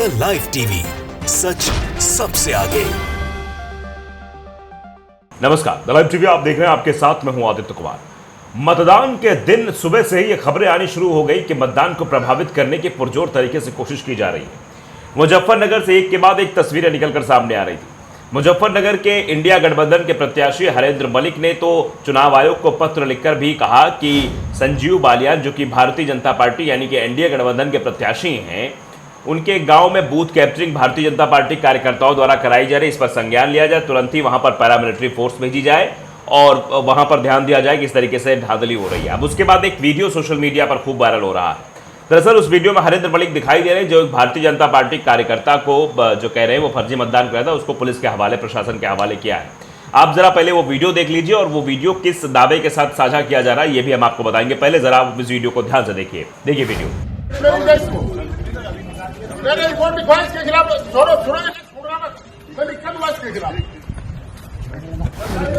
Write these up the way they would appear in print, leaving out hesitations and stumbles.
India live TV, सच सबसे आगे। नमस्कार, द लाइव टीवी आप देख रहे हैं, आपके साथ मैं हूं आदित्य कुमार। मतदान के दिन सुबह से ही ये खबरें आनी शुरू हो गई कि मतदान को प्रभावित करने की पुरजोर तरीके से कोशिश की जा रही है। मुजफ्फरनगर से एक के बाद एक तस्वीरें निकलकर सामने आ रही थी। मुजफ्फरनगर के इंडिया गठबंधन के प्रत्याशी हरेंद्र मलिक ने तो चुनाव आयोग को पत्र लिखकर भी कहा कि संजीव बालियान, जो कि भारतीय जनता पार्टी यानी कि एनडीए गठबंधन के प्रत्याशी हैं, उनके गांव में booth capturing Bharatiya Janata party कार्यकर्ताओं द्वारा कराई जा रही, इस पर संज्ञान लिया जाए, तुरंत ही वहां पर पैरामिलिट्री फोर्स भेजी जाए और वहां पर ध्यान दिया जाए कि इस तरीके से धांधली हो रही है। अब उसके बाद एक वीडियो सोशल मीडिया पर खूब वायरल हो रहा है। दरअसल उस वीडियो में हरेंद्र मलिक दिखाई दे रहे हैं, जो एक भारतीय जनता पार्टी कार्यकर्ता को जो कह रहे हैं वो फर्जी मतदान कराया था, उसको पुलिस के हवाले, प्रशासन के हवाले किया है। आप जरा पहले वो वीडियो देख लीजिए और वो वीडियो किस दावे के साथ साझा किया जा रहा है ये भी हम आपको बताएंगे। पहले जरा आप इस वीडियो को ध्यान से देखिए वीडियो। मैंने रिपोर्ट लिखवाई इसके खिलाफ, इसके खिलाफ।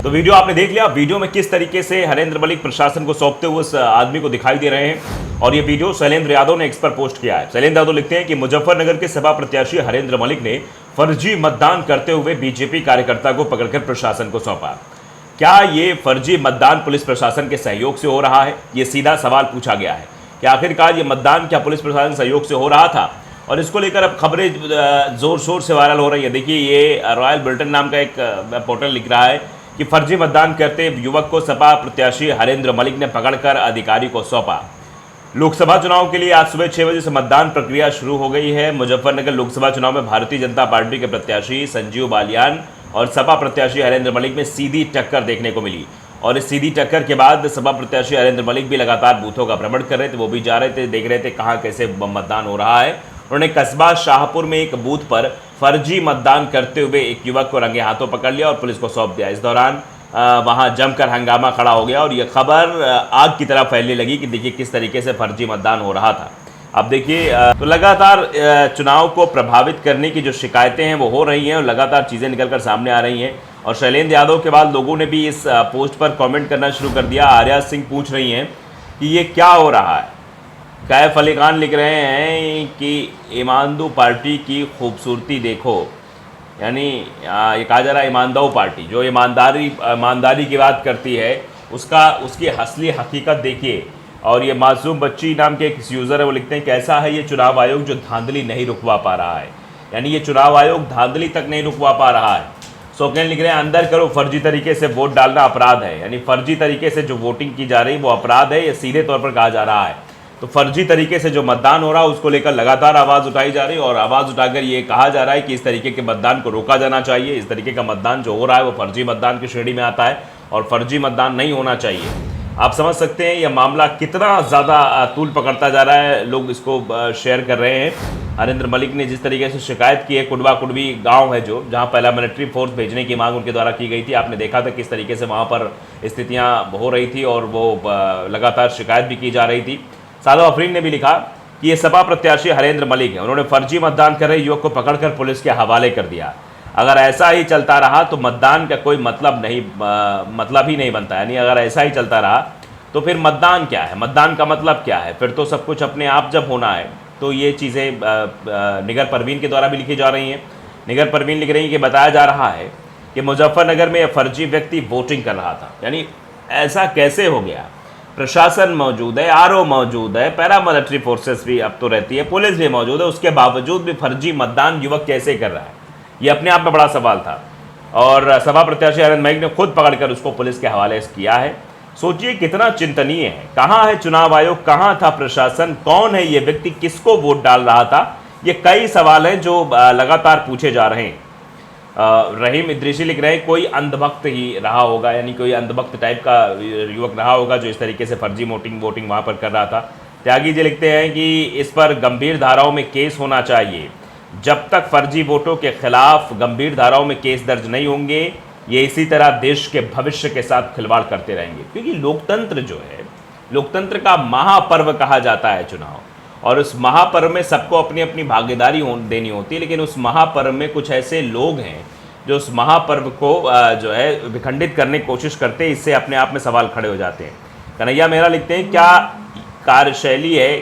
तो वीडियो आपने देख लिया। वीडियो में किस तरीके से हरेंद्र मलिक प्रशासन को सौंपते हुए उस आदमी को दिखाई दे रहे हैं और ये वीडियो शैलेंद्र यादव ने एक्स पर पोस्ट किया है। शैलेंद्र यादव लिखते हैं कि मुजफ्फरनगर के सपा प्रत्याशी हरेंद्र मलिक ने फर्जी मतदान करते हुए बीजेपी कार्यकर्ता को पकड़कर प्रशासन को सौंपा। क्या ये फर्जी मतदान पुलिस प्रशासन के सहयोग से हो रहा है? ये सीधा सवाल पूछा गया है कि आखिरकार ये मतदान क्या पुलिस प्रशासन सहयोग से हो रहा था? और इसको लेकर अब खबरें जोर शोर से वायरल हो रही है। देखिए, ये रॉयल बुलेटिन नाम का एक पोर्टल लिख रहा है कि फर्जी मतदान करते युवक को सपा प्रत्याशी हरेंद्र मलिक ने पकड़कर अधिकारी को सौंपा। लोकसभा चुनाव के लिए आज सुबह 6 बजे से मतदान प्रक्रिया शुरू हो गई है। मुजफ्फरनगर लोकसभा चुनाव में भारतीय जनता पार्टी के प्रत्याशी संजीव बालियान और सपा प्रत्याशी हरेंद्र मलिक में सीधी टक्कर देखने को मिली और इस सीधी टक्कर के बाद सपा प्रत्याशी हरेंद्र मलिक भी लगातार बूथों का भ्रमण कर रहे थे। वो भी जा रहे थे, देख रहे थे कहाँ कैसे मतदान हो रहा है। उन्होंने कस्बा शाहपुर में एक बूथ पर फर्जी मतदान करते हुए एक युवक को रंगे हाथों पकड़ लिया और पुलिस को सौंप दिया। इस दौरान वहां जमकर हंगामा खड़ा हो गया और यह खबर आग की तरह फैलने लगी कि देखिए किस तरीके से फर्जी मतदान हो रहा था। अब देखिए, तो लगातार चुनाव को प्रभावित करने की जो शिकायतें हैं वो हो रही हैं और लगातार चीज़ें निकलकर सामने आ रही हैं। और शैलेंद्र यादव के बाद लोगों ने भी इस पोस्ट पर कमेंट करना शुरू कर दिया। आर्या सिंह पूछ रही हैं कि ये क्या हो रहा है। कैफ अली खान लिख रहे हैं कि ईमानदू पार्टी की खूबसूरती देखो, यानी ये कहा जा रहा है ईमानदाऊ पार्टी जो ईमानदारी की बात करती है उसकी असली हकीकत देखिए। और ये मासूम बच्ची नाम के एक यूज़र है, वो लिखते हैं कैसा है ये चुनाव आयोग जो धांधली नहीं रुकवा पा रहा है, यानी ये चुनाव आयोग धांधली तक नहीं रुकवा पा रहा है। सोकेन लिख रहे हैं अंदर करो, फर्जी तरीके से वोट डालना अपराध है, यानी फर्जी तरीके से जो वोटिंग की जा रही वो अपराध है, ये सीधे तौर पर कहा जा रहा है। तो फर्जी तरीके से जो मतदान हो रहा है उसको लेकर लगातार आवाज़ उठाई जा रही है और आवाज़ उठाकर ये कहा जा रहा है कि इस तरीके के मतदान को रोका जाना चाहिए। इस तरीके का मतदान जो हो रहा है वो फर्जी मतदान की श्रेणी में आता है और फर्जी मतदान नहीं होना चाहिए। आप समझ सकते हैं यह मामला कितना ज़्यादा तूल पकड़ता जा रहा है। लोग इसको शेयर कर रहे हैं। हरेंद्र मलिक ने जिस तरीके से शिकायत की है, कुडवा कुडवी गाँव है जो जहाँ पहला मिलिट्री फोर्स भेजने की मांग उनके द्वारा की गई थी। आपने देखा था किस तरीके से वहाँ पर स्थितियाँ हो रही थी और वो लगातार शिकायत भी की जा रही थी। सादो अफरीन ने भी लिखा कि ये सपा प्रत्याशी हरेंद्र मलिक है, उन्होंने फर्जी मतदान कर रहे युवक को पकड़कर पुलिस के हवाले कर दिया। अगर ऐसा ही चलता रहा तो मतदान का कोई मतलब ही नहीं बनता, यानी अगर ऐसा ही चलता रहा तो फिर मतदान क्या है, मतदान का मतलब क्या है? फिर तो सब कुछ अपने आप जब होना है। तो ये चीज़ें निगर परवीन के द्वारा भी लिखी जा रही हैं। निगर परवीन लिख रही हैं कि बताया जा रहा है कि मुजफ्फरनगर में यह फर्जी व्यक्ति वोटिंग कर रहा था, यानी ऐसा कैसे हो गया? प्रशासन मौजूद है, आरओ मौजूद है, पैरामिलिट्री फोर्सेस भी अब तो रहती है, पुलिस भी मौजूद है, उसके बावजूद भी फर्जी मतदान युवक कैसे कर रहा है? ये अपने आप में बड़ा सवाल था और सपा प्रत्याशी हरेंद्र मलिक ने खुद पकड़कर उसको पुलिस के हवाले किया है। सोचिए कितना चिंतनीय है। कहाँ है चुनाव आयोग, कहाँ था प्रशासन, कौन है ये व्यक्ति, किसको वोट डाल रहा था? ये कई सवाल हैं जो लगातार पूछे जा रहे हैं। रहीम इद्रीसी लिख रहे हैं कोई अंधभक्त ही रहा होगा, यानी कोई अंधभक्त टाइप का युवक रहा होगा जो इस तरीके से फर्जी वोटिंग वहाँ पर कर रहा था। त्यागी जी लिखते हैं कि इस पर गंभीर धाराओं में केस होना चाहिए। जब तक फर्जी वोटों के खिलाफ गंभीर धाराओं में केस दर्ज नहीं होंगे ये इसी तरह देश के भविष्य के साथ खिलवाड़ करते रहेंगे। क्योंकि लोकतंत्र जो है, लोकतंत्र का महापर्व कहा जाता है चुनाव, और उस महापर्व में सबको अपनी अपनी भागीदारी देनी होती है। लेकिन उस महापर्व में कुछ ऐसे लोग हैं जो उस महापर्व को जो है विखंडित करने की कोशिश करते हैं। इससे अपने आप में सवाल खड़े हो जाते हैं। कन्हैया मेहरा लिखते हैं क्या कार्यशैली है,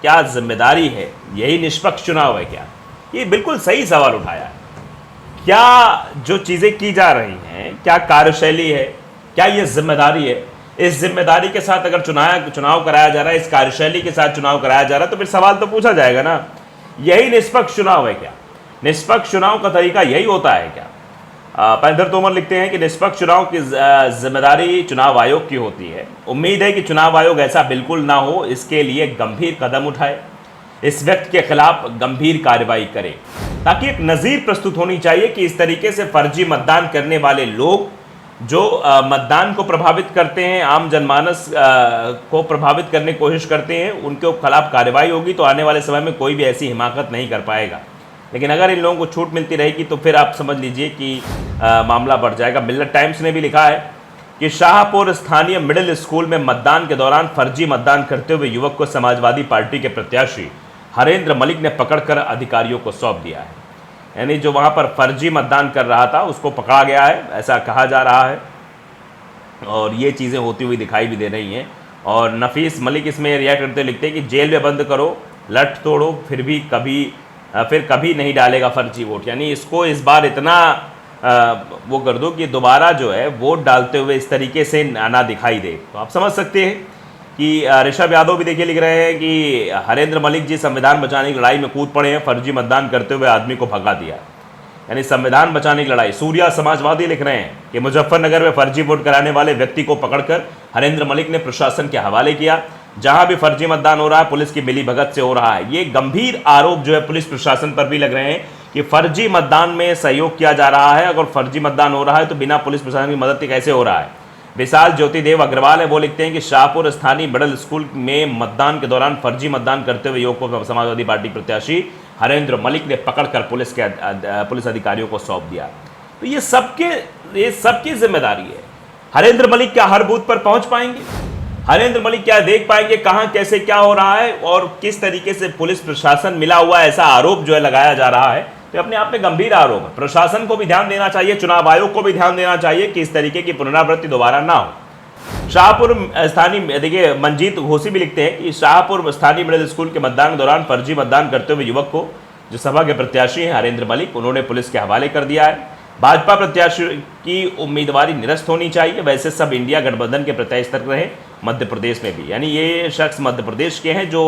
क्या जिम्मेदारी है, यही निष्पक्ष चुनाव है क्या? ये बिल्कुल सही सवाल उठाया है। क्या जो चीज़ें की जा रही हैं, क्या कार्यशैली है, क्या ये जिम्मेदारी है? इस जिम्मेदारी के साथ अगर चुनाव कराया जा रहा है, इस कार्यशैली के साथ चुनाव कराया जा रहा है, तो फिर सवाल तो पूछा जाएगा ना, यही निष्पक्ष चुनाव है क्या? निष्पक्ष चुनाव का तरीका यही होता है क्या? पैंथर तोमर लिखते हैं कि निष्पक्ष चुनाव की जिम्मेदारी चुनाव आयोग की होती है। उम्मीद है कि चुनाव आयोग ऐसा बिल्कुल ना हो, इसके लिए गंभीर कदम उठाए, इस व्यक्ति के खिलाफ गंभीर कार्रवाई करे, ताकि एक नज़ीर प्रस्तुत होनी चाहिए कि इस तरीके से फर्जी मतदान करने वाले लोग जो मतदान को प्रभावित करते हैं, आम जनमानस को प्रभावित करने की कोशिश करते हैं, उनके खिलाफ कार्रवाई होगी तो आने वाले समय में कोई भी ऐसी हिमाकत नहीं कर पाएगा। लेकिन अगर इन लोगों को छूट मिलती रहेगी तो फिर आप समझ लीजिए कि मामला बढ़ जाएगा। मिल्लत टाइम्स ने भी लिखा है कि शाहपुर स्थानीय मिडिल स्कूल में मतदान के दौरान फर्जी मतदान करते हुए युवक को समाजवादी पार्टी के प्रत्याशी हरेंद्र मलिक ने पकड़कर अधिकारियों को सौंप दिया है। यानी जो वहाँ पर फर्जी मतदान कर रहा था उसको पकड़ा गया है, ऐसा कहा जा रहा है, और ये चीज़ें होती हुई दिखाई भी दे रही हैं। और नफीस मलिक इसमें रिएक्ट करते लिखते हैं कि जेल में बंद करो, लठ तोड़ो, फिर कभी नहीं डालेगा फर्जी वोट। यानी इसको इस बार इतना वो कर दो कि दोबारा जो है वोट डालते हुए इस तरीके से ना दिखाई दे। तो आप समझ सकते हैं कि ऋषभ यादव भी देखिए लिख रहे हैं कि हरेंद्र मलिक जी संविधान बचाने की लड़ाई में कूद पड़े हैं, फर्जी मतदान करते हुए आदमी को भगा दिया। यानी संविधान बचाने की लड़ाई। सूर्या समाजवादी लिख रहे हैं कि मुजफ्फरनगर में फर्जी वोट कराने वाले व्यक्ति को पकड़कर हरेंद्र मलिक ने प्रशासन के हवाले किया। जहां भी फर्जी मतदान हो रहा है पुलिस की मिलीभगत से हो रहा है। ये गंभीर आरोप जो है पुलिस प्रशासन पर भी लग रहे हैं कि फर्जी मतदान में सहयोग किया जा रहा है। अगर फर्जी मतदान हो रहा है तो बिना पुलिस प्रशासन की मदद के कैसे हो रहा है? विशाल ज्योतिदेव अग्रवाल है, वो लिखते हैं कि शाहपुर स्थानीय मिडिल स्कूल में मतदान के दौरान फर्जी मतदान करते हुए युवक को समाजवादी पार्टी प्रत्याशी हरेंद्र मलिक ने पकड़कर पुलिस अधिकारियों को सौंप दिया। तो ये सबकी जिम्मेदारी है। हरेंद्र मलिक क्या हर बूथ पर पहुंच पाएंगे? हरेंद्र मलिक क्या देख पाएंगे कहां कैसे क्या हो रहा है और किस तरीके से पुलिस प्रशासन मिला हुआ है? ऐसा आरोप जो है लगाया जा रहा है, तो अपने आप में गंभीर आरोप है। प्रशासन को भी ध्यान देना चाहिए, चुनाव आयोग को भी ध्यान देना चाहिए कि इस तरीके की पुनरावृत्ति दोबारा ना हो। शाहपुर स्थानीय देखिए मंजीत घोसी भी लिखते हैं कि शाहपुर स्थानीय मिडिल स्कूल के मतदान के दौरान फर्जी मतदान करते हुए युवक को जो सभा के प्रत्याशी हैं हरेंद्र मलिक, उन्होंने पुलिस के हवाले कर दिया है। भाजपा प्रत्याशी की उम्मीदवारी निरस्त होनी चाहिए। वैसे सब इंडिया गठबंधन के प्रत्याशी सतर्क रहे मध्य प्रदेश में भी। यानी ये शख्स मध्य प्रदेश के हैं जो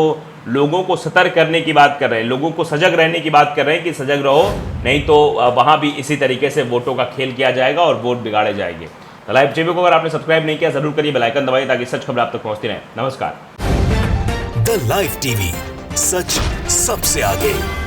लोगों को सतर्क करने की बात कर रहे हैं, लोगों को सजग रहने की बात कर रहे हैं कि सजग रहो, नहीं तो वहाँ भी इसी तरीके से वोटों का खेल किया जाएगा और वोट बिगाड़े जाएंगे। तो लाइव टीवी को अगर आपने सब्सक्राइब नहीं किया जरूर करिए, बेल आइकन दबाइए ताकि सच खबर आप तक पहुँचती रहे। नमस्कार। द लाइव टीवी, सच सबसे आगे।